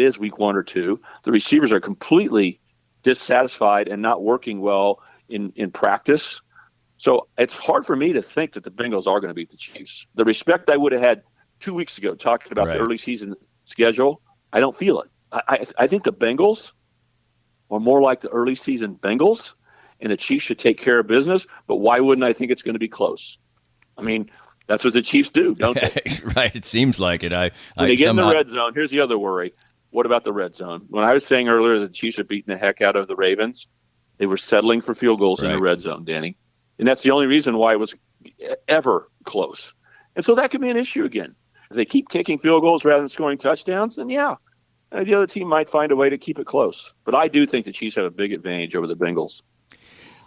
is week 1 or 2. The receivers are completely dissatisfied and not working well in practice. So it's hard for me to think that the Bengals are going to beat the Chiefs. The respect I would have had 2 weeks ago talking about the early season schedule, I don't feel it. I think the Bengals are more like the early season Bengals, and the Chiefs should take care of business. But why wouldn't I think it's going to be close? I mean, that's what the Chiefs do, don't they? Right. It seems like it. When they get in the red zone, here's the other worry. What about the red zone? When I was saying earlier that the Chiefs are beating the heck out of the Ravens, they were settling for field goals in the red zone, Danny. And that's the only reason why it was ever close. And so that could be an issue again. If they keep kicking field goals rather than scoring touchdowns, then the other team might find a way to keep it close. But I do think the Chiefs have a big advantage over the Bengals.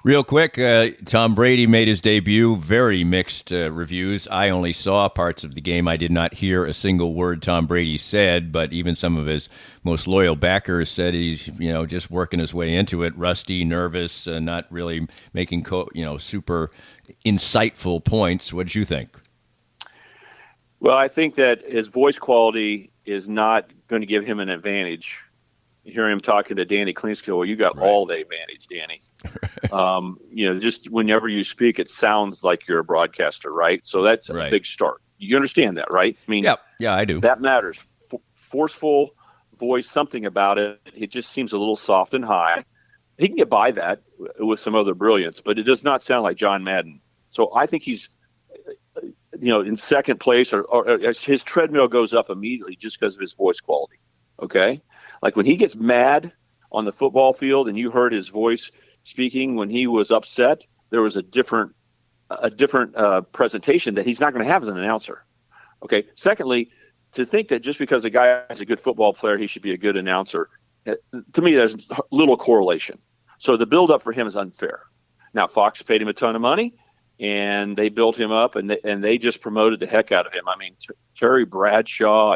Real quick, Tom Brady made his debut. Very mixed reviews. I only saw parts of the game. I did not hear a single word Tom Brady said, but even some of his most loyal backers said he's, just working his way into it, rusty, nervous, not really making, super insightful points. What did you think? Well, I think that his voice quality is not going to give him an advantage. You hear him talking to Danny Klingskill, well, you got all the advantage, Danny. Just whenever you speak, it sounds like you're a broadcaster, right? So that's a big start. You understand that, right? I mean, yeah, I do. That matters. Forceful voice, something about it. It just seems a little soft and high. He can get by that with some other brilliance, but it does not sound like John Madden. So I think he's, in second place, or his treadmill goes up immediately just because of his voice quality. Okay. Like when he gets mad on the football field and you heard his voice speaking when he was upset, there was a different presentation that he's not going to have as an announcer. Okay. Secondly, to think that just because a guy is a good football player, he should be a good announcer, to me, there's little correlation. So the buildup for him is unfair. Now, Fox paid him a ton of money, and they built him up, and they just promoted the heck out of him. I mean, Terry Bradshaw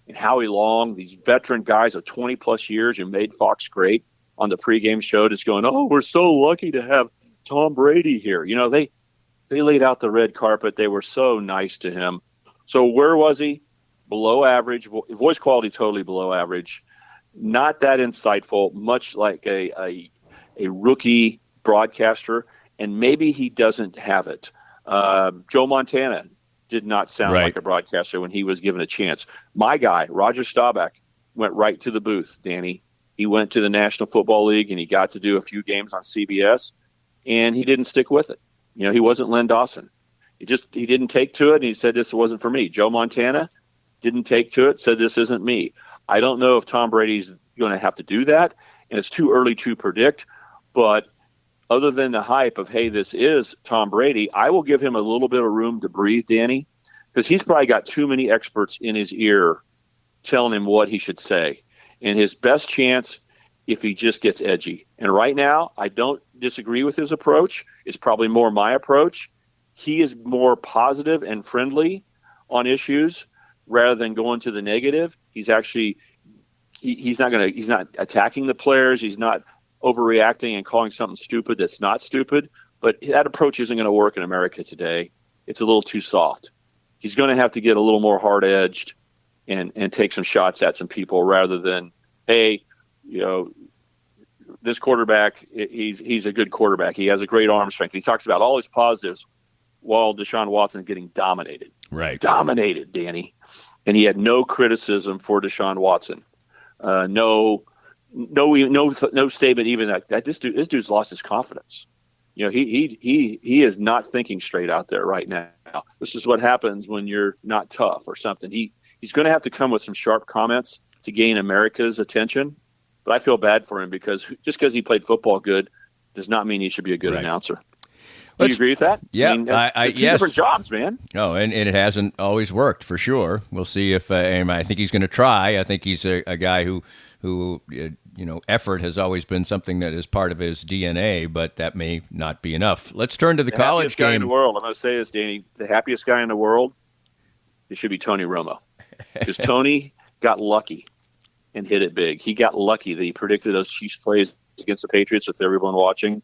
and Howie Long, these veteran guys of 20-plus years who made Fox great on the pregame show, just going, oh, we're so lucky to have Tom Brady here. They laid out the red carpet. They were so nice to him. So where was he? Below average. Voice quality totally below average. Not that insightful, much like a rookie broadcaster, and maybe he doesn't have it. Joe Montana did not sound like a broadcaster when he was given a chance. My guy, Roger Staubach, went right to the booth, Danny. He went to the National Football League, and he got to do a few games on CBS, and he didn't stick with it. He wasn't Len Dawson. He didn't take to it, and he said this wasn't for me. Joe Montana didn't take to it, said this isn't me. I don't know if Tom Brady's going to have to do that, and it's too early to predict. But other than the hype of, hey, this is Tom Brady, I will give him a little bit of room to breathe, Danny, because he's probably got too many experts in his ear telling him what he should say. And his best chance, if he just gets edgy. And right now, I don't disagree with his approach. It's probably more my approach. He is more positive and friendly on issues rather than going to the negative. He's actually he's not attacking the players. He's not overreacting and calling something stupid that's not stupid. But that approach isn't going to work in America today. It's a little too soft. He's going to have to get a little more hard-edged and take some shots at some people rather than, hey, this quarterback, he's a good quarterback. He has a great arm strength. He talks about all his positives while Deshaun Watson getting dominated. Right. Dominated, Danny. And he had no criticism for Deshaun Watson. No statement even that this dude's lost his confidence. He is not thinking straight out there right now. This is what happens when you're not tough or something. He's going to have to come with some sharp comments to gain America's attention. But I feel bad for him because just because he played football good does not mean he should be a good announcer. Do you agree with that? Yeah, I mean, they're two different jobs, man. Oh, and it hasn't always worked for sure. We'll see if I think he's going to try. I think he's a guy who effort has always been something that is part of his DNA, but that may not be enough. Let's turn to the college game. Guy in the world. I'm going to say this, Danny. The happiest guy in the world, it should be Tony Romo, because Tony got lucky and hit it big. He got lucky that he predicted those Chiefs plays against the Patriots with everyone watching.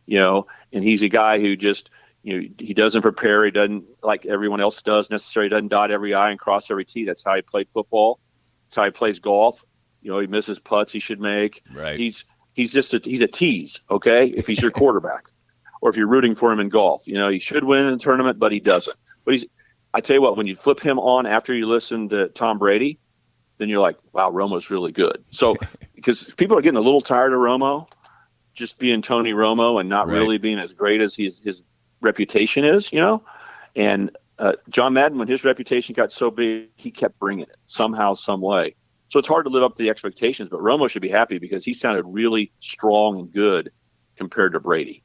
And he's a guy who just, he doesn't prepare. He doesn't, like everyone else does necessarily, doesn't dot every I and cross every T. That's how he played football. That's how he plays golf. He misses putts he should make. Right. He's he's a tease, okay, if he's your quarterback. Or if you're rooting for him in golf. He should win in the tournament, but he doesn't. But I tell you what, when you flip him on after you listen to Tom Brady, then you're like, wow, Romo's really good. So because people are getting a little tired of Romo just being Tony Romo and not really being as great as his reputation is, And John Madden, when his reputation got so big, he kept bringing it somehow, some way. So it's hard to live up to the expectations, but Romo should be happy because he sounded really strong and good compared to Brady.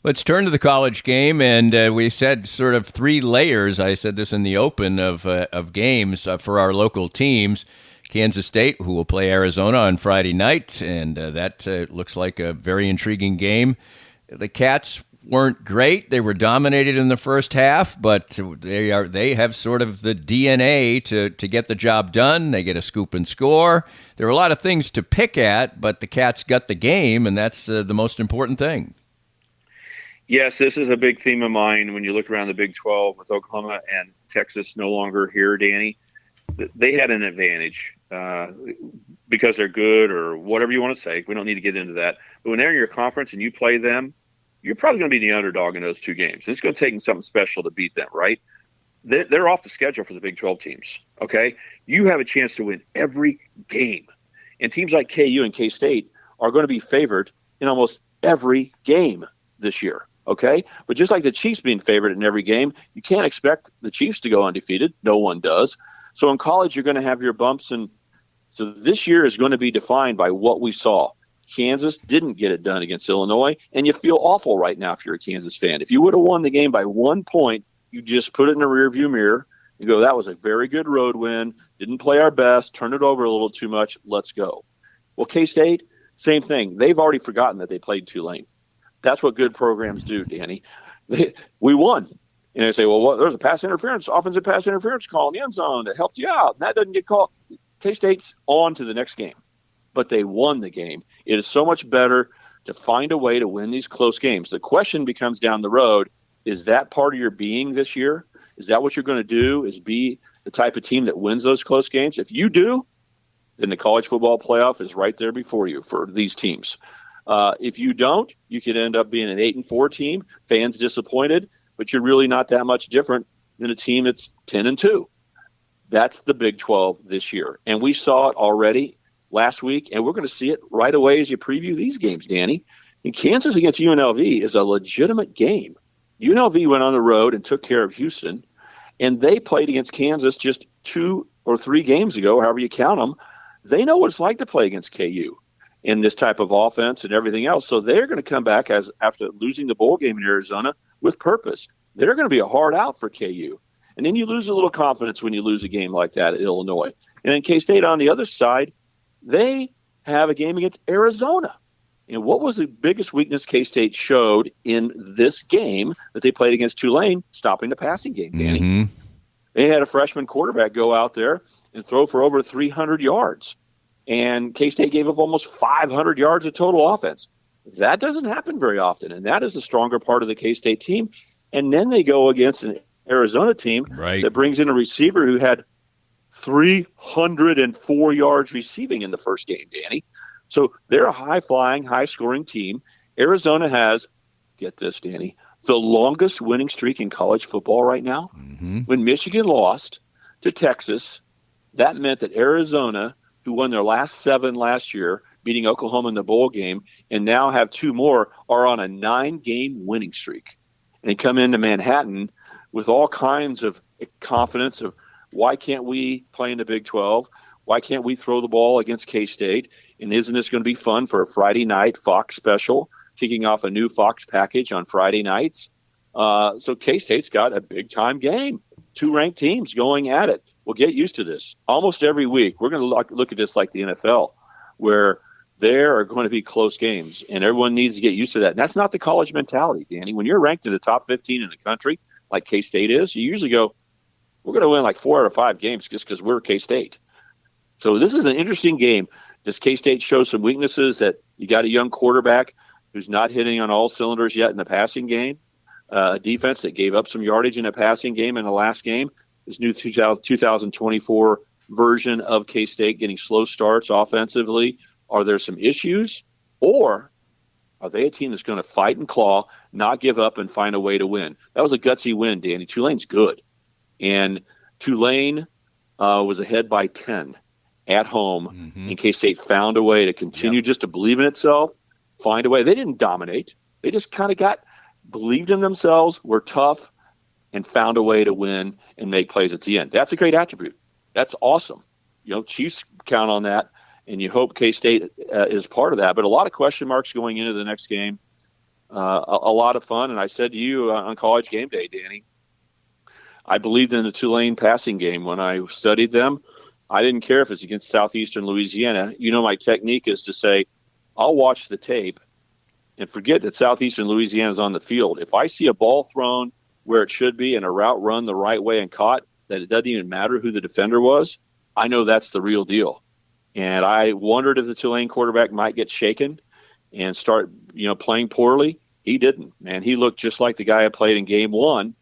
Let's turn to the college game, and we said sort of three layers. I said this in the open of games for our local teams. Kansas State, who will play Arizona on Friday night, and that looks like a very intriguing game. The Cats weren't great. They were dominated in the first half, but they have sort of the DNA to get the job done. They get a scoop and score. There are a lot of things to pick at, but the Cats got the game, and that's the most important thing. Yes, this is a big theme of mine when you look around the Big 12 with Oklahoma and Texas no longer here, Danny. They had an advantage because they're good or whatever you want to say. We don't need to get into that. But when they're in your conference and you play them, you're probably going to be the underdog in those two games. It's going to take something special to beat them, right? They're off the schedule for the Big 12 teams, okay? You have a chance to win every game. And teams like KU and K-State are going to be favored in almost every game this year. Okay, but just like the Chiefs being favored in every game, you can't expect the Chiefs to go undefeated. No one does. So in college, you're going to have your bumps. And so this year is going to be defined by what we saw. Kansas didn't get it done against Illinois, and you feel awful right now if you're a Kansas fan. If you would have won the game by 1 point, you just put it in the rearview mirror and go, that was a very good road win. Didn't play our best, turned it over a little too much. Let's go. Well, K-State, same thing. They've already forgotten that they played Tulane. That's what good programs do, Danny. We won. And they say, well, there's a offensive pass interference call in the end zone that helped you out. And that doesn't get called. K-State's on to the next game. But they won the game. It is so much better to find a way to win these close games. The question becomes down the road, is that part of your being this year? Is that what you're going to do, is be the type of team that wins those close games? If you do, then the college football playoff is right there before you for these teams. If you don't, you could end up being an 8-4 team, fans disappointed, but you're really not that much different than a team that's 10-2. That's the Big 12 this year. And we saw it already last week, and we're going to see it right away as you preview these games, Danny. And Kansas against UNLV is a legitimate game. UNLV went on the road and took care of Houston, and they played against Kansas just 2 or 3 games ago, however you count them. They know what it's like to play against KU in this type of offense and everything else. So they're going to come back after losing the bowl game in Arizona with purpose. They're going to be a hard out for KU. And then you lose a little confidence when you lose a game like that at Illinois. And then K-State on the other side, they have a game against Arizona. And what was the biggest weakness K-State showed in this game that they played against Tulane? Stopping the passing game, Danny. Mm-hmm. They had a freshman quarterback go out there and throw for over 300 yards. And K-State gave up almost 500 yards of total offense. That doesn't happen very often, and that is the stronger part of the K-State team. And then they go against an Arizona team that brings in a receiver who had 304 yards receiving in the first game, Danny. So they're a high-flying, high-scoring team. Arizona has, get this, Danny, the longest winning streak in college football right now. Mm-hmm. When Michigan lost to Texas, that meant that Arizona, who won their last 7 last year, beating Oklahoma in the bowl game, and now have 2 more, are on a 9-game winning streak. And they come into Manhattan with all kinds of confidence of, why can't we play in the Big 12? Why can't we throw the ball against K-State? And isn't this going to be fun for a Friday night Fox special, kicking off a new Fox package on Friday nights? So K-State's got a big-time game. 2 ranked teams going at it. We'll get used to this. Almost every week, we're going to look at this like the NFL, where there are going to be close games, and everyone needs to get used to that. And that's not the college mentality, Danny. When you're ranked in the top 15 in the country, like K-State is, you usually go, we're going to win like 4 out of 5 games just because we're K-State. So this is an interesting game. Does K-State show some weaknesses that you got a young quarterback who's not hitting on all cylinders yet in the passing game? A defense that gave up some yardage in a passing game in the last game. This new 2024 version of K-State getting slow starts offensively? Are there some issues? Or are they a team that's going to fight and claw, not give up, and find a way to win? That was a gutsy win, Danny. Tulane's good. And Tulane was ahead by 10 at home, and K-State found a way to continue just to believe in itself, find a way. They didn't dominate. They just kind of believed in themselves, were tough, and found a way to win and make plays at the end. That's a great attribute. That's awesome. Chiefs count on that, and you hope K-State is part of that. But a lot of question marks going into the next game. A lot of fun. And I said to you on College Game Day, Danny, I believed in the Tulane passing game when I studied them. I didn't care if it's against Southeastern Louisiana. My technique is to say, I'll watch the tape and forget that Southeastern Louisiana is on the field. If I see a ball thrown where it should be and a route run the right way and caught, that it doesn't even matter who the defender was, I know that's the real deal. And I wondered if the Tulane quarterback might get shaken and start, playing poorly. He didn't, man. He looked just like the guy I played in game one.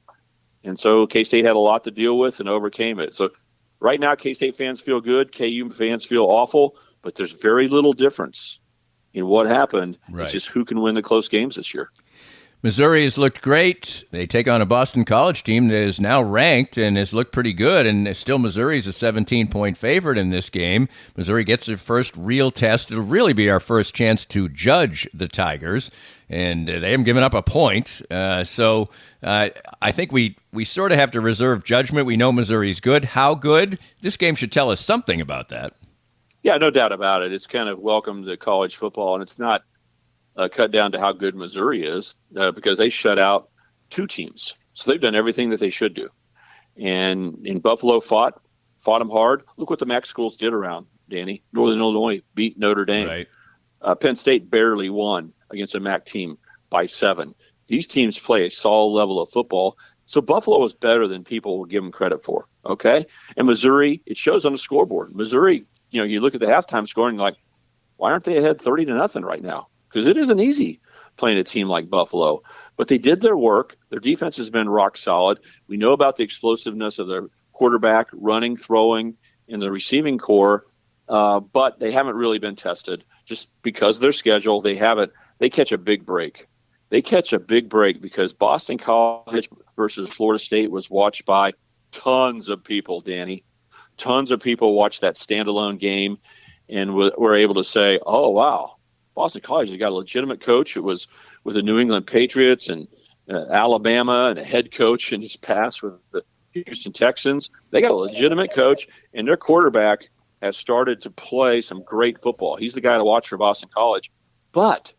And so K-State had a lot to deal with and overcame it. So right now, K-State fans feel good. KU fans feel awful, but there's very little difference in what happened. Right. It's just who can win the close games this year. Missouri has looked great. They take on a Boston College team that is now ranked and has looked pretty good, and still Missouri's a 17-point favorite in this game. Missouri gets their first real test. It'll really be our first chance to judge the Tigers, and they haven't given up a point. So I think we sort of have to reserve judgment. We know Missouri's good. How good? This game should tell us something about that. Yeah, no doubt about it. It's kind of welcome to college football, and it's not cut down to how good Missouri is because they shut out two teams. So they've done everything that they should do. And in Buffalo fought them hard. Look what the MAC schools did around, Danny. Northern Illinois beat Notre Dame. Right. Penn State barely won against a MAC team by 7. These teams play a solid level of football. So Buffalo is better than people will give them credit for, okay? And Missouri, it shows on the scoreboard. Missouri, you look at the halftime scoring like, why aren't they ahead 30-0 right now? Because it isn't easy playing a team like Buffalo. But they did their work. Their defense has been rock solid. We know about the explosiveness of their quarterback, running, throwing, and the receiving core, but they haven't really been tested. Just because of their schedule, they catch a big break. They catch a big break because Boston College versus Florida State was watched by tons of people, Danny. Tons of people watched that standalone game and were able to say, oh, wow, Boston College has got a legitimate coach. It was with the New England Patriots and Alabama, and a head coach in his past with the Houston Texans. They got a legitimate coach, and their quarterback has started to play some great football. He's the guy to watch for Boston College. But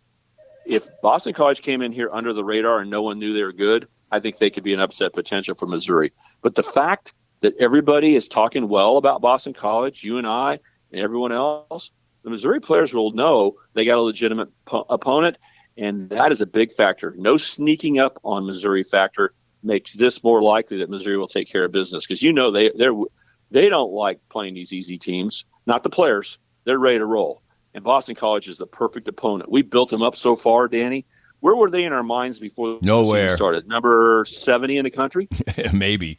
if Boston College came in here under the radar and no one knew they were good, I think they could be an upset potential for Missouri. But the fact that everybody is talking well about Boston College, you and I and everyone else, the Missouri players will know they got a legitimate opponent, and that is a big factor. No sneaking up on Missouri factor makes this more likely that Missouri will take care of business because they don't like playing these easy teams. Not the players. They're ready to roll. And Boston College is the perfect opponent. We built them up so far, Danny. Where were they in our minds before the season started? Number 70 in the country? Maybe.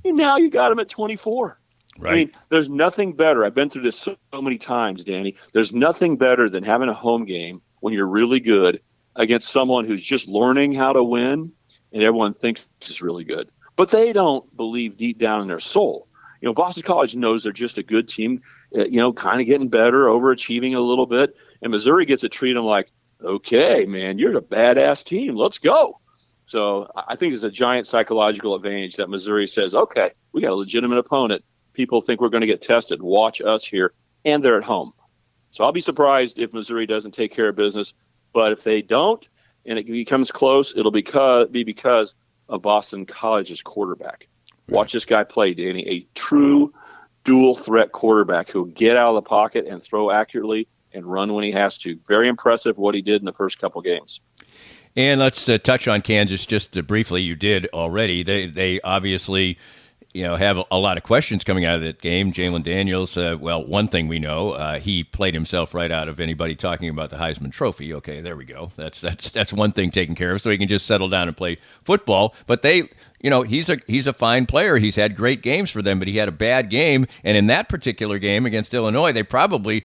And now you got them at 24. Right. I mean, there's nothing better. I've been through this so many times, Danny. There's nothing better than having a home game when you're really good against someone who's just learning how to win and everyone thinks is really good. But they don't believe deep down in their soul. Boston College knows they're just a good team, kind of getting better, overachieving a little bit. And Missouri gets to treat them like, okay, man, you're a badass team. Let's go. So I think there's a giant psychological advantage that Missouri says, okay, we got a legitimate opponent. People think we're going to get tested. Watch us here. And they're at home. So I'll be surprised if Missouri doesn't take care of business. But if they don't and it becomes close, it'll be because of Boston College's quarterback. Right. Watch this guy play, Danny, a true dual threat quarterback who'll get out of the pocket and throw accurately and run when he has to. Very impressive what he did in the first couple games. And let's touch on Kansas just briefly. You did already. They obviously have a lot of questions coming out of that game. Jalen Daniels, one thing we know, he played himself right out of anybody talking about the Heisman Trophy. Okay, there we go. That's one thing taken care of, so he can just settle down and play football. But they he's a fine player. He's had great games for them, but he had a bad game. And in that particular game against Illinois, they probably